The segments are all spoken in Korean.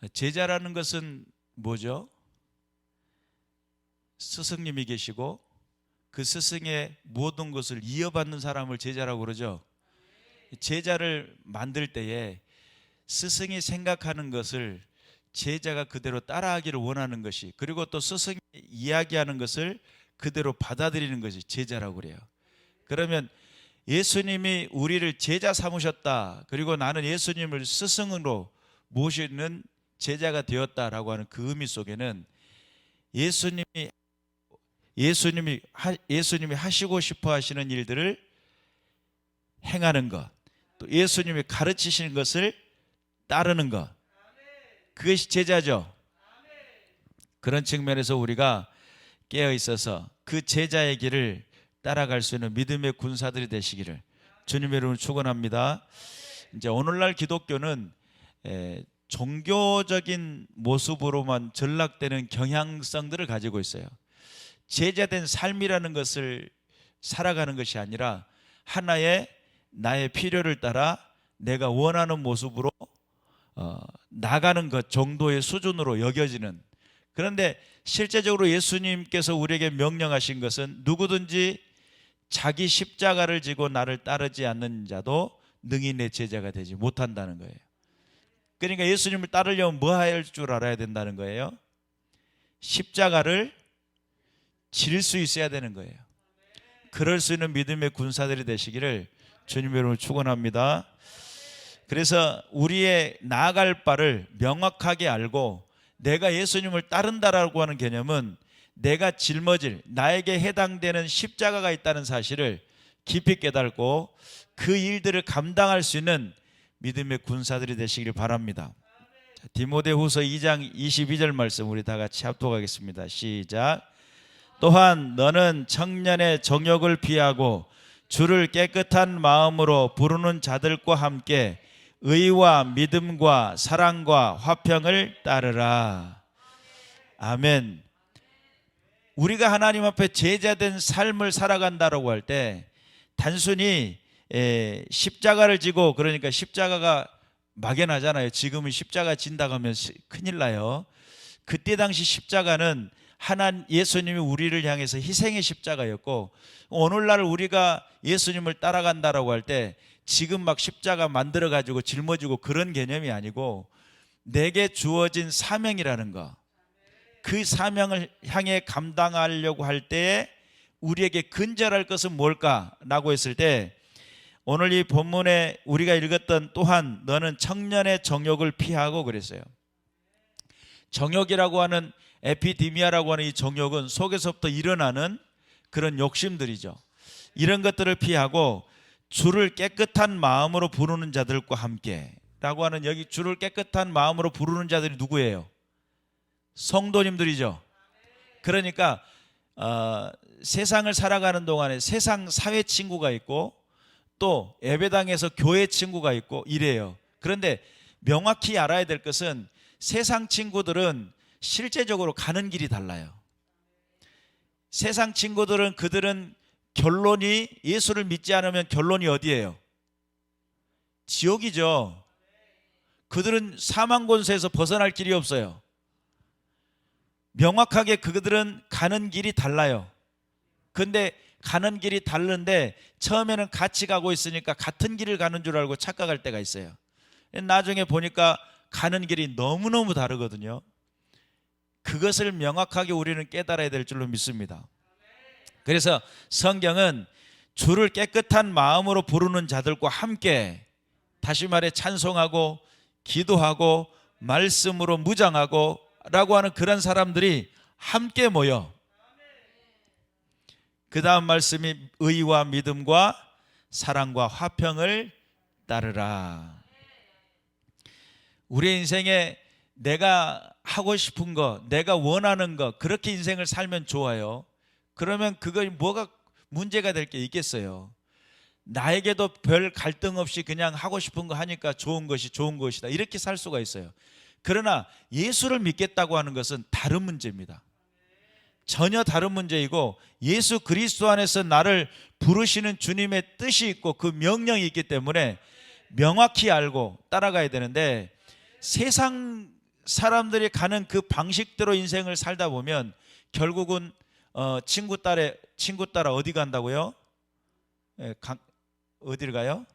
제자라는 것은 뭐죠? 스승님이 계시고 그 스승의 모든 것을 이어받는 사람을 제자라고 그러죠. 제자를 만들 때에 스승이 생각하는 것을 제자가 그대로 따라하기를 원하는 것이, 그리고 또 스승이 이야기하는 것을 그대로 받아들이는 것이 제자라고 그래요. 그러면 예수님이 우리를 제자 삼으셨다, 그리고 나는 예수님을 스승으로 모시는 제자가 되었다라고 하는 그 의미 속에는 예수님이 하시고 싶어 하시는 일들을 행하는 것, 또 예수님이 가르치시는 것을 따르는 것, 그것이 제자죠. 그런 측면에서 우리가 깨어 있어서 그 제자의 길을 따라갈 수 있는 믿음의 군사들이 되시기를 주님의 이름으로 축원합니다. 이제 오늘날 기독교는 종교적인 모습으로만 전락되는 경향성들을 가지고 있어요. 제자된 삶이라는 것을 살아가는 것이 아니라 하나의 나의 필요를 따라 내가 원하는 모습으로 나가는 것 정도의 수준으로 여겨지는, 그런데 실제적으로 예수님께서 우리에게 명령하신 것은 누구든지 자기 십자가를 지고 나를 따르지 않는 자도 능히 내 제자가 되지 못한다는 거예요. 그러니까 예수님을 따르려면 뭐 할 줄 알아야 된다는 거예요? 십자가를 질 수 있어야 되는 거예요. 그럴 수 있는 믿음의 군사들이 되시기를 주님의 이름으로 축원합니다. 그래서 우리의 나아갈 바를 명확하게 알고 내가 예수님을 따른다라고 하는 개념은 내가 짊어질, 나에게 해당되는 십자가가 있다는 사실을 깊이 깨닫고 그 일들을 감당할 수 있는 믿음의 군사들이 되시길 바랍니다. 디모데후서 2장 22절 말씀 우리 다 같이 합독하겠습니다. 시작. 또한 너는 청년의 정욕을 피하고 주를 깨끗한 마음으로 부르는 자들과 함께 의와 믿음과 사랑과 화평을 따르라. 아멘. 우리가 하나님 앞에 제자된 삶을 살아간다라고 할 때 단순히 십자가를 지고, 그러니까 십자가가 막연하잖아요. 지금은 십자가 진다고 하면 큰일 나요. 그때 당시 십자가는 예수님이 우리를 향해서 희생의 십자가였고, 오늘날 우리가 예수님을 따라간다라고 할 때 지금 막 십자가 만들어 가지고 짊어지고 그런 개념이 아니고 내게 주어진 사명이라는 거, 그 사명을 향해 감당하려고 할 때에 우리에게 근절할 것은 뭘까라고 했을 때, 오늘 이 본문에 우리가 읽었던 또한 너는 청년의 정욕을 피하고 그랬어요. 정욕이라고 하는, 에피디미아라고 하는 이 정욕은 속에서부터 일어나는 그런 욕심들이죠. 이런 것들을 피하고 주를 깨끗한 마음으로 부르는 자들과 함께 라고 하는, 여기 주를 깨끗한 마음으로 부르는 자들이 누구예요? 성도님들이죠. 그러니까 세상을 살아가는 동안에 세상 사회 친구가 있고 또 예배당에서 교회 친구가 있고 이래요. 그런데 명확히 알아야 될 것은 세상 친구들은 실제적으로 가는 길이 달라요. 세상 친구들은 그들은 결론이, 예수를 믿지 않으면 결론이 어디예요? 지옥이죠. 그들은 사망 권세에서 벗어날 길이 없어요. 명확하게 그들은 가는 길이 달라요. 근데 가는 길이 다른데 처음에는 같이 가고 있으니까 같은 길을 가는 줄 알고 착각할 때가 있어요. 나중에 보니까 가는 길이 너무너무 다르거든요. 그것을 명확하게 우리는 깨달아야 될 줄로 믿습니다. 그래서 성경은 주를 깨끗한 마음으로 부르는 자들과 함께, 다시 말해 찬송하고 기도하고 말씀으로 무장하고 라고 하는 그런 사람들이 함께 모여, 그 다음 말씀이 의와 믿음과 사랑과 화평을 따르라. 우리 인생에 내가 하고 싶은 거, 내가 원하는 거, 그렇게 인생을 살면 좋아요. 그러면 그거 뭐가 문제가 될 게 있겠어요? 나에게도 별 갈등 없이 그냥 하고 싶은 거 하니까 좋은 것이 좋은 것이다, 이렇게 살 수가 있어요. 그러나 예수를 믿겠다고 하는 것은 다른 문제입니다. 전혀 다른 문제이고, 예수 그리스도 안에서 나를 부르시는 주님의 뜻이 있고 그 명령이 있기 때문에 명확히 알고 따라가야 되는데, 세상 사람들이 가는 그 방식대로 인생을 살다 보면 결국은 친구 따라 어디 간다고요? 어디를 가요?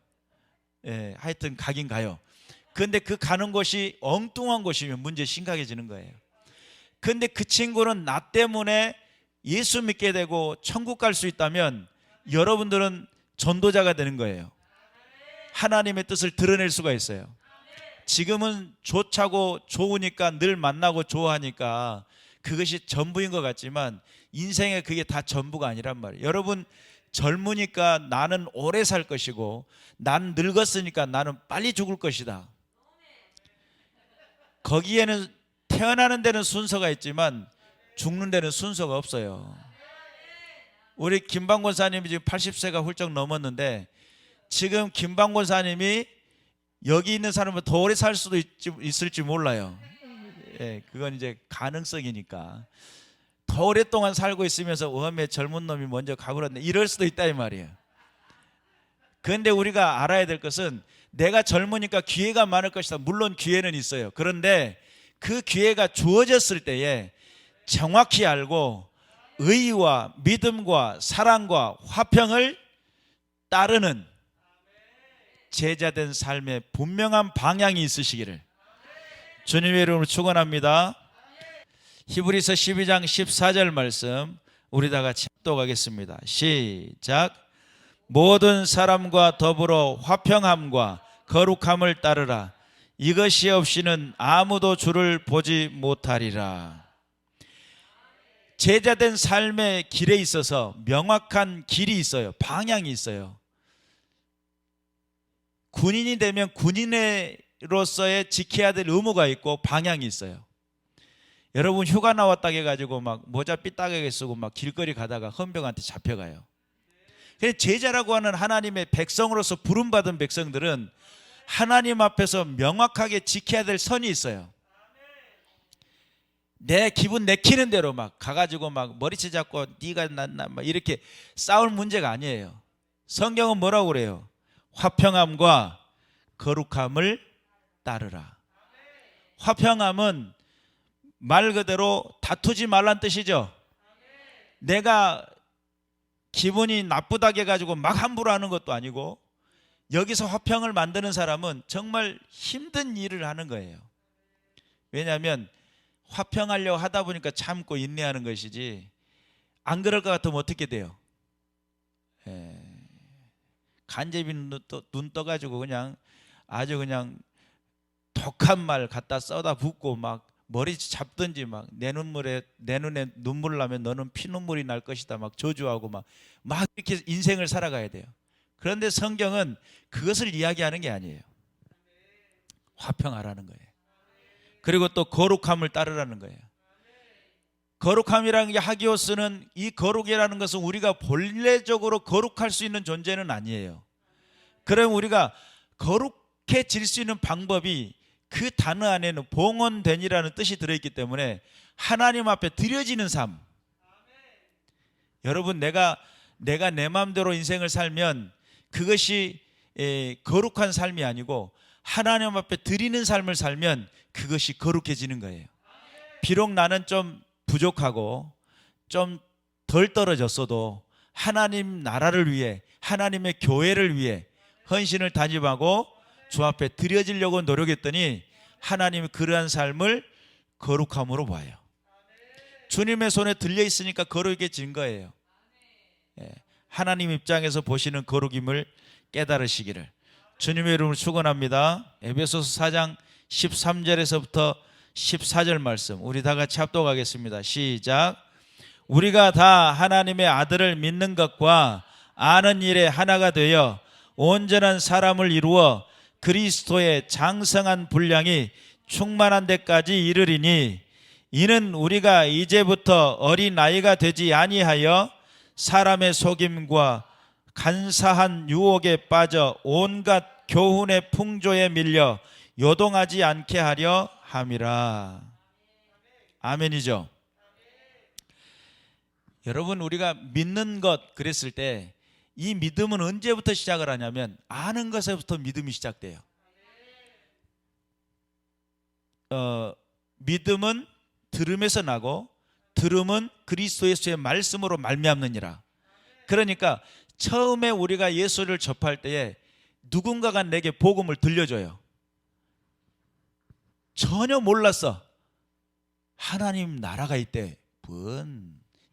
하여튼 가긴 가요. 근데 그 가는 곳이 엉뚱한 곳이면 문제 심각해지는 거예요. 근데 그 친구는 나 때문에 예수 믿게 되고 천국 갈 수 있다면 여러분들은 전도자가 되는 거예요. 하나님의 뜻을 드러낼 수가 있어요. 지금은 좋자고 좋으니까 늘 만나고 좋아하니까 그것이 전부인 것 같지만 인생에 그게 다 전부가 아니란 말이에요. 여러분, 젊으니까 나는 오래 살 것이고 난 늙었으니까 나는 빨리 죽을 것이다. 거기에는 태어나는 데는 순서가 있지만 죽는 데는 순서가 없어요. 우리 김방 권사님이 지금 80세가 훌쩍 넘었는데 지금 김방 권사님이 여기 있는 사람은 더 오래 살 수도 있을지 몰라요. 그건 이제 가능성이니까. 더 오랫동안 살고 있으면서 왜 젊은 놈이 먼저 가버렸네 이럴 수도 있다 이 말이에요. 그런데 우리가 알아야 될 것은 내가 젊으니까 기회가 많을 것이다. 물론 기회는 있어요. 그런데 그 기회가 주어졌을 때에 정확히 알고 의와 믿음과 사랑과 화평을 따르는 제자된 삶의 분명한 방향이 있으시기를 주님의 이름으로 축원합니다. 히브리서 12장 14절 말씀 우리 다 같이 합독하겠습니다. 시작. 모든 사람과 더불어 화평함과 거룩함을 따르라. 이것이 없이는 아무도 주를 보지 못하리라. 제자된 삶의 길에 있어서 명확한 길이 있어요. 방향이 있어요. 군인이 되면 군인으로서의 지켜야 될 의무가 있고 방향이 있어요. 여러분 휴가 나왔다 해가지고 막 모자 삐딱하게 쓰고 막 길거리 가다가 헌병한테 잡혀가요. 그래서 제자라고 하는 하나님의 백성으로서 부름받은 백성들은 하나님 앞에서 명확하게 지켜야 될 선이 있어요. 내 기분 내키는 대로 막 가가지고 막 머리채 잡고 네가 낫나 막 이렇게 싸울 문제가 아니에요. 성경은 뭐라고 그래요? 화평함과 거룩함을 따르라. 화평함은 말 그대로 다투지 말란 뜻이죠. 내가 기분이 나쁘다게 해가지고 막 함부로 하는 것도 아니고 여기서 화평을 만드는 사람은 정말 힘든 일을 하는 거예요. 왜냐하면 화평하려고 하다 보니까 참고 인내하는 것이지 안 그럴 것 같으면 어떻게 돼요? 간제비 눈 떠가지고 그냥 아주 그냥 독한 말 갖다 써다 붓고 막 머리 잡든지 막 내 눈에 눈물 나면 너는 피눈물이 날 것이다 막 저주하고 막 이렇게 인생을 살아가야 돼요. 그런데 성경은 그것을 이야기하는 게 아니에요. 화평하라는 거예요. 그리고 또 거룩함을 따르라는 거예요. 거룩함이라는 게 하기오스는 이 거룩이라는 것은 우리가 본래적으로 거룩할 수 있는 존재는 아니에요. 그럼 우리가 거룩해질 수 있는 방법이 그 단어 안에는 봉헌된이라는 뜻이 들어있기 때문에 하나님 앞에 드려지는 삶. 여러분 내가 내 마음대로 인생을 살면 그것이 거룩한 삶이 아니고 하나님 앞에 드리는 삶을 살면 그것이 거룩해지는 거예요. 비록 나는 좀 부족하고 좀 덜 떨어졌어도 하나님 나라를 위해 하나님의 교회를 위해 헌신을 다짐하고 주 앞에 드려지려고 노력했더니 하나님이 그러한 삶을 거룩함으로 봐요. 주님의 손에 들려 있으니까 거룩해진 거예요. 하나님 입장에서 보시는 거룩임을 깨달으시기를 주님의 이름으로 축원합니다. 에베소서 4장 13절에서부터 14절 말씀 우리 다 같이 합독하겠습니다. 시작. 우리가 다 하나님의 아들을 믿는 것과 아는 일에 하나가 되어 온전한 사람을 이루어 그리스도의 장성한 분량이 충만한 데까지 이르리니 이는 우리가 이제부터 어린아이가 되지 아니하여 사람의 속임과 간사한 유혹에 빠져 온갖 교훈의 풍조에 밀려 요동하지 않게 하려 함이라. 아멘이죠. 여러분 우리가 믿는 것 그랬을 때 이 믿음은 언제부터 시작을 하냐면 아는 것에부터 믿음이 시작돼요. 믿음은 들음에서 나고 들음은 그리스도 예수의 말씀으로 말미암느니라. 그러니까 처음에 우리가 예수를 접할 때에 누군가가 내게 복음을 들려줘요. 전혀 몰랐어. 하나님 나라가 있대.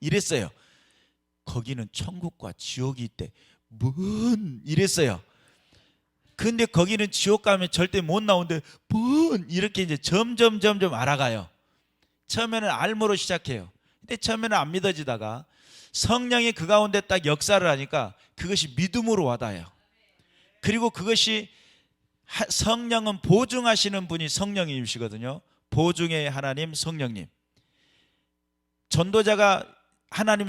이랬어요. 거기는 천국과 지옥이 있대. 이랬어요. 근데 거기는 지옥 가면 절대 못 나오는데 이렇게 이제 점점 알아가요. 처음에는 알므로 시작해요. 근데 처음에는 안 믿어지다가 성령이 그 가운데 딱 역사를 하니까 그것이 믿음으로 와닿아요. 그리고 그것이 성령은 보증하시는 분이 성령님이시거든요. 보증의 하나님 성령님. 전도자가 하나님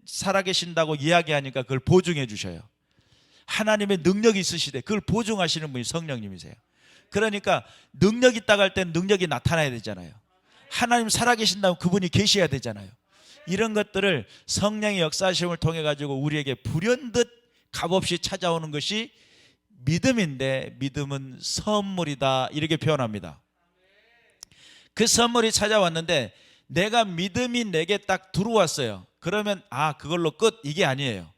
살아계신다고 이야기하니까 그걸 보증해 주셔요. 하나님의 능력이 있으시대. 그걸 보증하시는 분이 성령님이세요. 그러니까 능력 있다고 할 때는 능력이 나타나야 되잖아요. 하나님 살아계신다면 그분이 계셔야 되잖아요. 이런 것들을 성령의 역사하심을 통해 가지고 우리에게 불현듯 값없이 찾아오는 것이 믿음인데, 믿음은 선물이다 이렇게 표현합니다. 그 선물이 찾아왔는데 내가 믿음이 내게 딱 들어왔어요. 그러면 그걸로 끝, 이게 아니에요.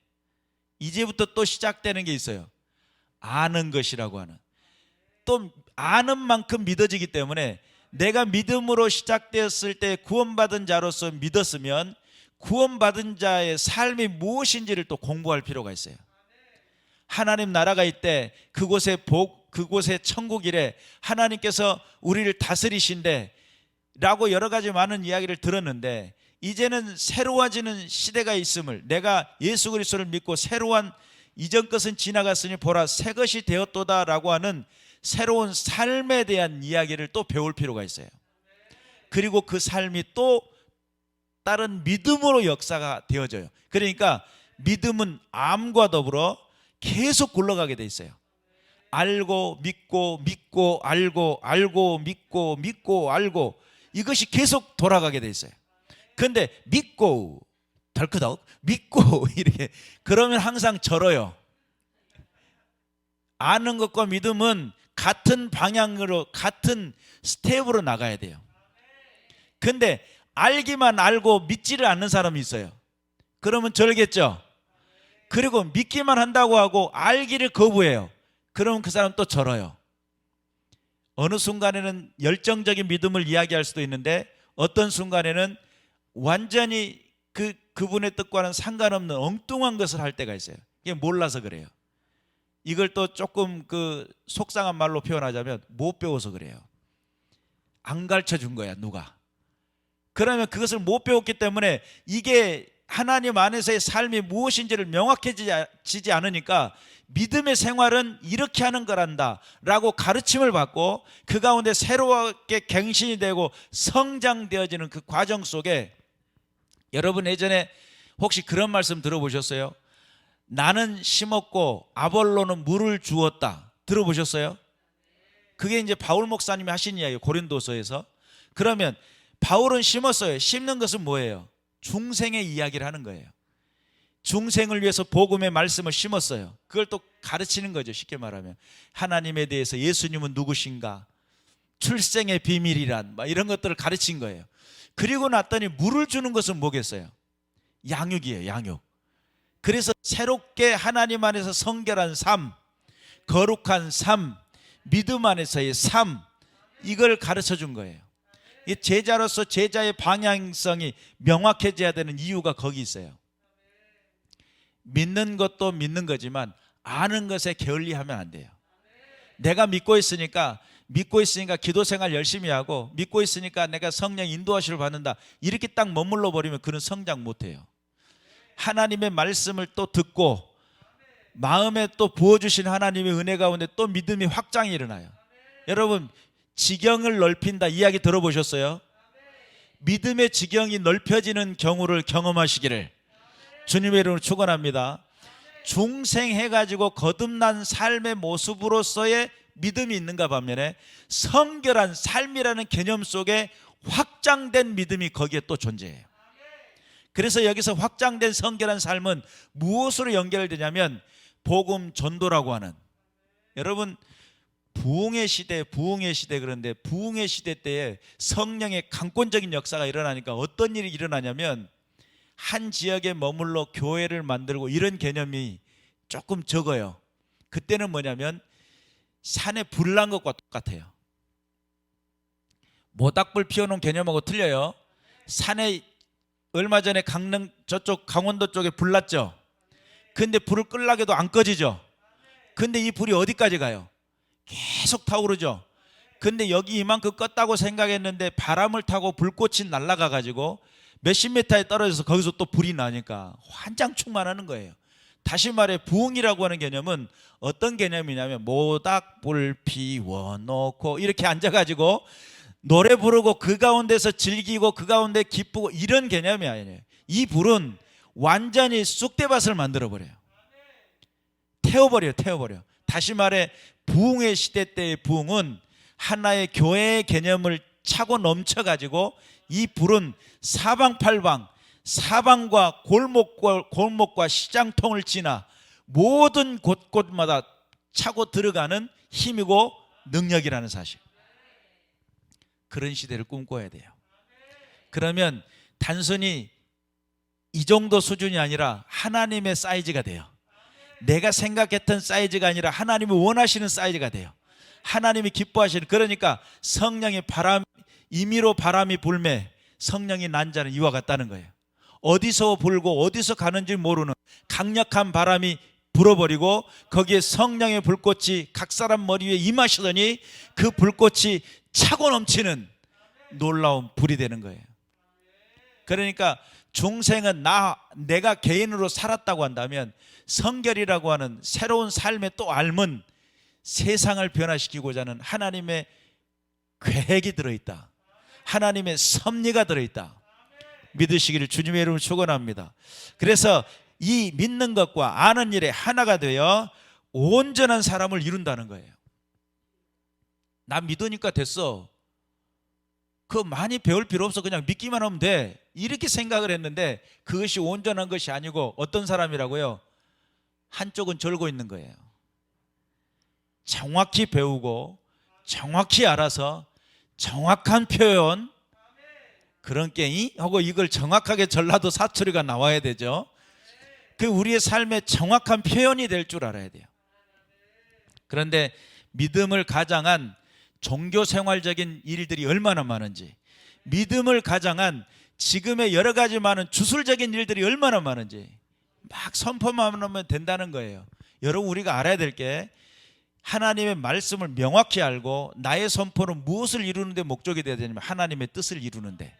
이제부터 또 시작되는 게 있어요. 아는 것이라고 하는. 또 아는 만큼 믿어지기 때문에 내가 믿음으로 시작되었을 때 구원받은 자로서 믿었으면 구원받은 자의 삶이 무엇인지를 또 공부할 필요가 있어요. 하나님 나라가 있대. 그곳에 그곳에 천국이래. 하나님께서 우리를 다스리신대 라고 여러 가지 많은 이야기를 들었는데, 이제는 새로워지는 시대가 있음을, 내가 예수 그리스도를 믿고 새로운 이전 것은 지나갔으니 보라 새 것이 되었도다 라고 하는 새로운 삶에 대한 이야기를 또 배울 필요가 있어요. 그리고 그 삶이 또 다른 믿음으로 역사가 되어져요. 그러니까 믿음은 암과 더불어 계속 굴러가게 돼 있어요. 알고 믿고 믿고 알고 알고 믿고 믿고 알고, 이것이 계속 돌아가게 돼 있어요. 그런데 믿고 덜크덕 믿고 이렇게 그러면 항상 절어요. 아는 것과 믿음은 같은 방향으로 같은 스텝으로 나가야 돼요. 근데 알기만 알고 믿지를 않는 사람이 있어요. 그러면 절겠죠. 그리고 믿기만 한다고 하고 알기를 거부해요. 그러면 그 사람 또 절어요. 어느 순간에는 열정적인 믿음을 이야기할 수도 있는데 어떤 순간에는 완전히 그분의 뜻과는 상관없는 엉뚱한 것을 할 때가 있어요. 이게 몰라서 그래요. 이걸 또 조금 속상한 말로 표현하자면 못 배워서 그래요. 안 가르쳐 준 거야, 누가. 그러면 그것을 못 배웠기 때문에 이게 하나님 안에서의 삶이 무엇인지를 명확해지지 않으니까 믿음의 생활은 이렇게 하는 거란다 라고 가르침을 받고 그 가운데 새롭게 갱신이 되고 성장되어지는 그 과정 속에, 여러분 예전에 혹시 그런 말씀 들어보셨어요? 나는 심었고 아볼로는 물을 주었다. 들어보셨어요? 그게 이제 바울 목사님이 하신 이야기예요, 고린도서에서. 그러면 바울은 심었어요. 심는 것은 뭐예요? 중생의 이야기를 하는 거예요. 중생을 위해서 복음의 말씀을 심었어요. 그걸 또 가르치는 거죠. 쉽게 말하면 하나님에 대해서, 예수님은 누구신가, 출생의 비밀이란 이런 것들을 가르친 거예요. 그리고 났더니 물을 주는 것은 뭐겠어요? 양육이에요, 양육. 그래서 새롭게 하나님 안에서 성결한 삶, 거룩한 삶, 믿음 안에서의 삶, 이걸 가르쳐 준 거예요. 이 제자로서 제자의 방향성이 명확해져야 되는 이유가 거기 있어요. 믿는 것도 믿는 거지만 아는 것에 게을리하면 안 돼요. 내가 믿고 있으니까 기도 생활 열심히 하고, 믿고 있으니까 내가 성령 인도하심을 받는다, 이렇게 딱 머물러 버리면 그는 성장 못해요. 하나님의 말씀을 또 듣고 마음에 또 부어주신 하나님의 은혜 가운데 또 믿음이 확장이 일어나요. 여러분, 지경을 넓힌다 이야기 들어보셨어요? 믿음의 지경이 넓혀지는 경우를 경험하시기를 주님의 이름으로 축원합니다. 중생해가지고 거듭난 삶의 모습으로서의 믿음이 있는가 반면에 성결한 삶이라는 개념 속에 확장된 믿음이 거기에 또 존재해요. 그래서 여기서 확장된 성결한 삶은 무엇으로 연결되냐면 복음 전도라고 하는, 여러분 부흥의 시대 그런데 부흥의 시대 때에 성령의 강권적인 역사가 일어나니까 어떤 일이 일어나냐면 한 지역에 머물러 교회를 만들고 이런 개념이 조금 적어요. 그때는 뭐냐면 산에 불 난 것과 똑같아요. 모닥불 피워놓은 개념하고 틀려요. 산에 얼마 전에 강릉 저쪽 강원도 쪽에 불 났죠. 근데 불을 끌려고 해도 안 꺼지죠. 근데 이 불이 어디까지 가요? 계속 타오르죠. 근데 여기 이만큼 껐다고 생각했는데 바람을 타고 불꽃이 날아가 가지고 몇십 미터에 떨어져서 거기서 또 불이 나니까 환장 충만하는 거예요. 다시 말해 부흥이라고 하는 개념은 어떤 개념이냐면 모닥불 피워놓고 이렇게 앉아가지고 노래 부르고 그 가운데서 즐기고 그 가운데 기쁘고 이런 개념이 아니에요. 이 불은 완전히 쑥대밭을 만들어버려요. 태워버려. 다시 말해 부흥의 시대 때의 부흥은 하나의 교회의 개념을 차고 넘쳐가지고 이 불은 사방과 골목과 시장통을 지나 모든 곳곳마다 차고 들어가는 힘이고 능력이라는 사실. 그런 시대를 꿈꿔야 돼요. 그러면 단순히 이 정도 수준이 아니라 하나님의 사이즈가 돼요. 내가 생각했던 사이즈가 아니라 하나님이 원하시는 사이즈가 돼요. 하나님이 기뻐하시는, 그러니까 성령의 임의로 바람이 불매 성령이 난 자는 이와 같다는 거예요. 어디서 불고 어디서 가는지 모르는 강력한 바람이 불어버리고 거기에 성령의 불꽃이 각 사람 머리 위에 임하시더니 그 불꽃이 차고 넘치는 놀라운 불이 되는 거예요. 그러니까 중생은 내가 개인으로 살았다고 한다면 성결이라고 하는 새로운 삶의 또 삶은 세상을 변화시키고자 하는 하나님의 계획이 들어있다. 하나님의 섭리가 들어있다. 믿으시기를 주님의 이름으로 축원합니다. 그래서 이 믿는 것과 아는 일에 하나가 되어 온전한 사람을 이룬다는 거예요. 나 믿으니까 됐어. 그거 많이 배울 필요 없어. 그냥 믿기만 하면 돼. 이렇게 생각을 했는데 그것이 온전한 것이 아니고 어떤 사람이라고요? 한쪽은 절고 있는 거예요. 정확히 배우고 정확히 알아서 정확한 표현, 그런 게 하고 이걸 정확하게 전라도 사투리가 나와야 되죠. 그 우리의 삶의 정확한 표현이 될 줄 알아야 돼요. 그런데 믿음을 가장한 종교생활적인 일들이 얼마나 많은지, 믿음을 가장한 지금의 여러 가지 많은 주술적인 일들이 얼마나 많은지 막 선포만 하면 된다는 거예요. 여러분, 우리가 알아야 될 게 하나님의 말씀을 명확히 알고 나의 선포는 무엇을 이루는 데 목적이 되어야 되냐면 하나님의 뜻을 이루는데,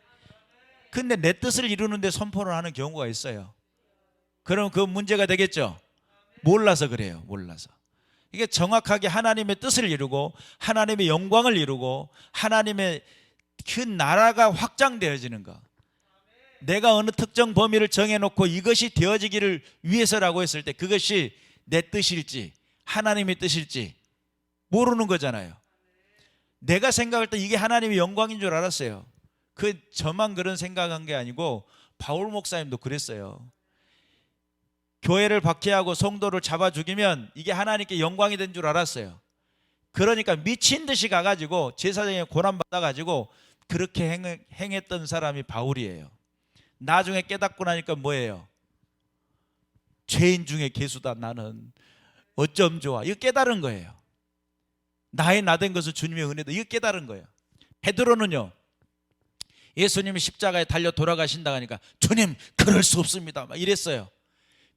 근데 내 뜻을 이루는 데 선포를 하는 경우가 있어요. 그럼 그 문제가 되겠죠. 몰라서 그래요. 몰라서. 이게 정확하게 하나님의 뜻을 이루고 하나님의 영광을 이루고 하나님의 그 나라가 확장되어지는 것, 내가 어느 특정 범위를 정해놓고 이것이 되어지기를 위해서라고 했을 때 그것이 내 뜻일지 하나님의 뜻일지 모르는 거잖아요. 내가 생각할 때 이게 하나님의 영광인 줄 알았어요. 저만 그런 생각한 게 아니고 바울 목사님도 그랬어요. 교회를 박해하고 성도를 잡아 죽이면 이게 하나님께 영광이 된 줄 알았어요. 그러니까 미친 듯이 가가지고 제사장에 고난받아가지고 그렇게 행했던 사람이 바울이에요. 나중에 깨닫고 나니까 뭐예요? 죄인 중에 괴수다 나는, 어쩜 좋아. 이거 깨달은 거예요. 나의 나된 것은 주님의 은혜다. 이거 깨달은 거예요. 베드로는요, 예수님이 십자가에 달려 돌아가신다 하니까 주님 그럴 수 없습니다 막 이랬어요.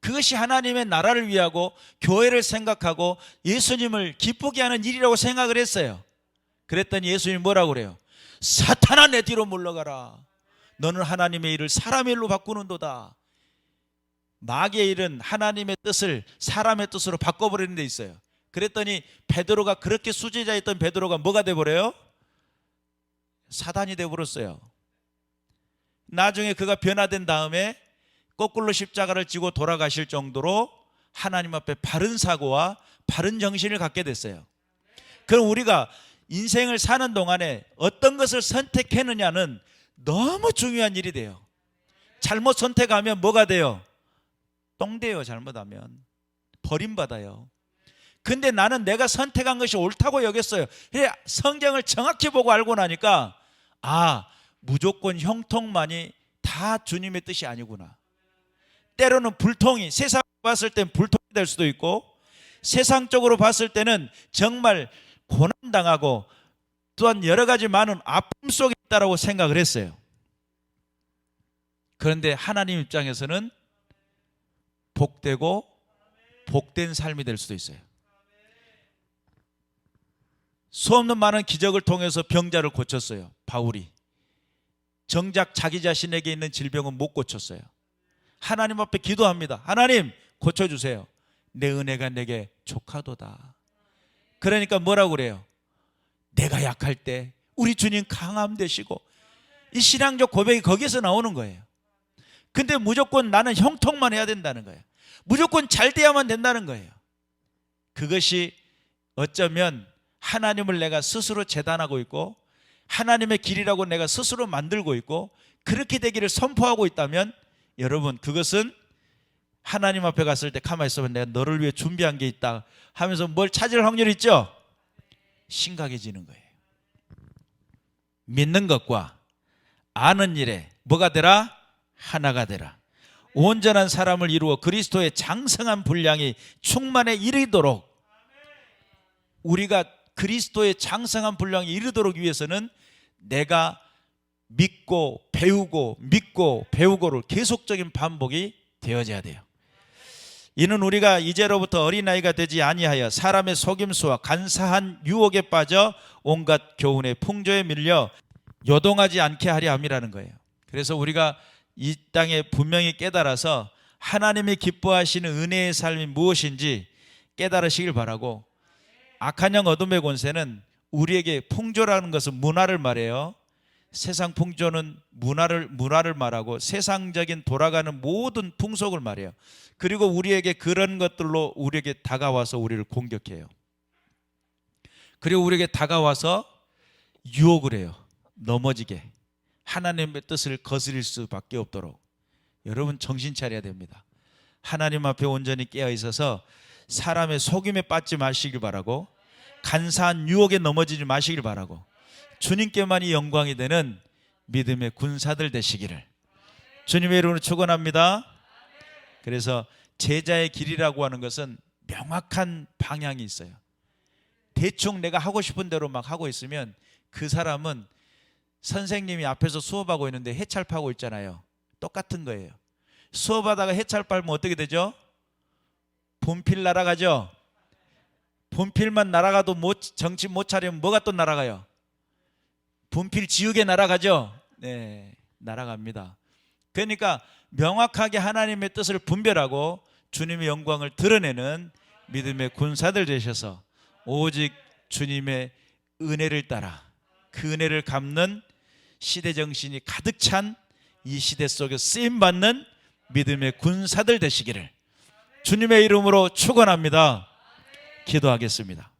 그것이 하나님의 나라를 위하고 교회를 생각하고 예수님을 기쁘게 하는 일이라고 생각을 했어요. 그랬더니 예수님이 뭐라고 그래요? 사탄아 내 뒤로 물러가라. 너는 하나님의 일을 사람의 일로 바꾸는도다. 마귀의 일은 하나님의 뜻을 사람의 뜻으로 바꿔버리는 데 있어요. 그랬더니 베드로가, 그렇게 수제자였던 베드로가 뭐가 돼버려요? 사단이 돼버렸어요. 나중에 그가 변화된 다음에 거꾸로 십자가를 지고 돌아가실 정도로 하나님 앞에 바른 사고와 바른 정신을 갖게 됐어요. 그럼 우리가 인생을 사는 동안에 어떤 것을 선택했느냐는 너무 중요한 일이 돼요. 잘못 선택하면 뭐가 돼요? 똥돼요. 잘못하면 버림받아요. 근데 나는 내가 선택한 것이 옳다고 여겼어요. 그래, 성경을 정확히 보고 알고 나니까 무조건 형통만이 다 주님의 뜻이 아니구나. 때로는 불통이, 세상 봤을 땐 불통이 될 수도 있고, 세상적으로 봤을 때는 정말 고난당하고 또한 여러 가지 많은 아픔 속에 있다라고 생각을 했어요. 그런데 하나님 입장에서는 복되고 복된 삶이 될 수도 있어요. 수없는 많은 기적을 통해서 병자를 고쳤어요. 바울이. 정작 자기 자신에게 있는 질병은 못 고쳤어요. 하나님 앞에 기도합니다. 하나님 고쳐주세요. 내 은혜가 내게 족하도다. 그러니까 뭐라고 그래요? 내가 약할 때 우리 주님 강함 되시고. 이 신앙적 고백이 거기서 나오는 거예요. 근데 무조건 나는 형통만 해야 된다는 거예요. 무조건 잘 돼야만 된다는 거예요. 그것이 어쩌면 하나님을 내가 스스로 재단하고 있고 하나님의 길이라고 내가 스스로 만들고 있고 그렇게 되기를 선포하고 있다면, 여러분, 그것은 하나님 앞에 갔을 때 가만히 있으면 내가 너를 위해 준비한 게 있다 하면서 뭘 찾을 확률이 있죠? 심각해지는 거예요. 믿는 것과 아는 일에 뭐가 되라? 하나가 되라. 온전한 사람을 이루어 그리스도의 장성한 분량이 충만에 이르도록, 우리가 그리스도의 장성한 분량에 이르도록 위해서는 내가 믿고 배우고 믿고 배우고를 계속적인 반복이 되어져야 돼요. 이는 우리가 이제로부터 어린아이가 되지 아니하여 사람의 속임수와 간사한 유혹에 빠져 온갖 교훈의 풍조에 밀려 요동하지 않게 하려 함이라는 거예요. 그래서 우리가 이 땅에 분명히 깨달아서 하나님이 기뻐하시는 은혜의 삶이 무엇인지 깨달으시길 바라고, 악한 영 어둠의 권세는 우리에게 풍조라는 것은 문화를 말해요. 세상 풍조는 문화를 말하고 세상적인 돌아가는 모든 풍속을 말해요. 그리고 우리에게 그런 것들로 우리에게 다가와서 우리를 공격해요. 그리고 우리에게 다가와서 유혹을 해요. 넘어지게, 하나님의 뜻을 거스릴 수밖에 없도록. 여러분 정신 차려야 됩니다. 하나님 앞에 온전히 깨어 있어서 사람의 속임에 빠지지 마시길 바라고, 간사한 유혹에 넘어지지 마시길 바라고, 주님께만이 영광이 되는 믿음의 군사들 되시기를 주님의 이름으로 축원합니다. 그래서 제자의 길이라고 하는 것은 명확한 방향이 있어요. 대충 내가 하고 싶은 대로 막 하고 있으면 그 사람은 선생님이 앞에서 수업하고 있는데 해찰 파고 있잖아요. 똑같은 거예요. 수업하다가 해찰 빨면 어떻게 되죠? 분필 날아가죠. 분필만 날아가도 정신 못 차리면 뭐가 또 날아가요? 분필 지우개 날아가죠. 네, 날아갑니다. 그러니까 명확하게 하나님의 뜻을 분별하고 주님의 영광을 드러내는 믿음의 군사들 되셔서 오직 주님의 은혜를 따라 그 은혜를 갚는 시대정신이 가득 찬 이 시대 속에 쓰임받는 믿음의 군사들 되시기를 주님의 이름으로 축원합니다. 기도하겠습니다.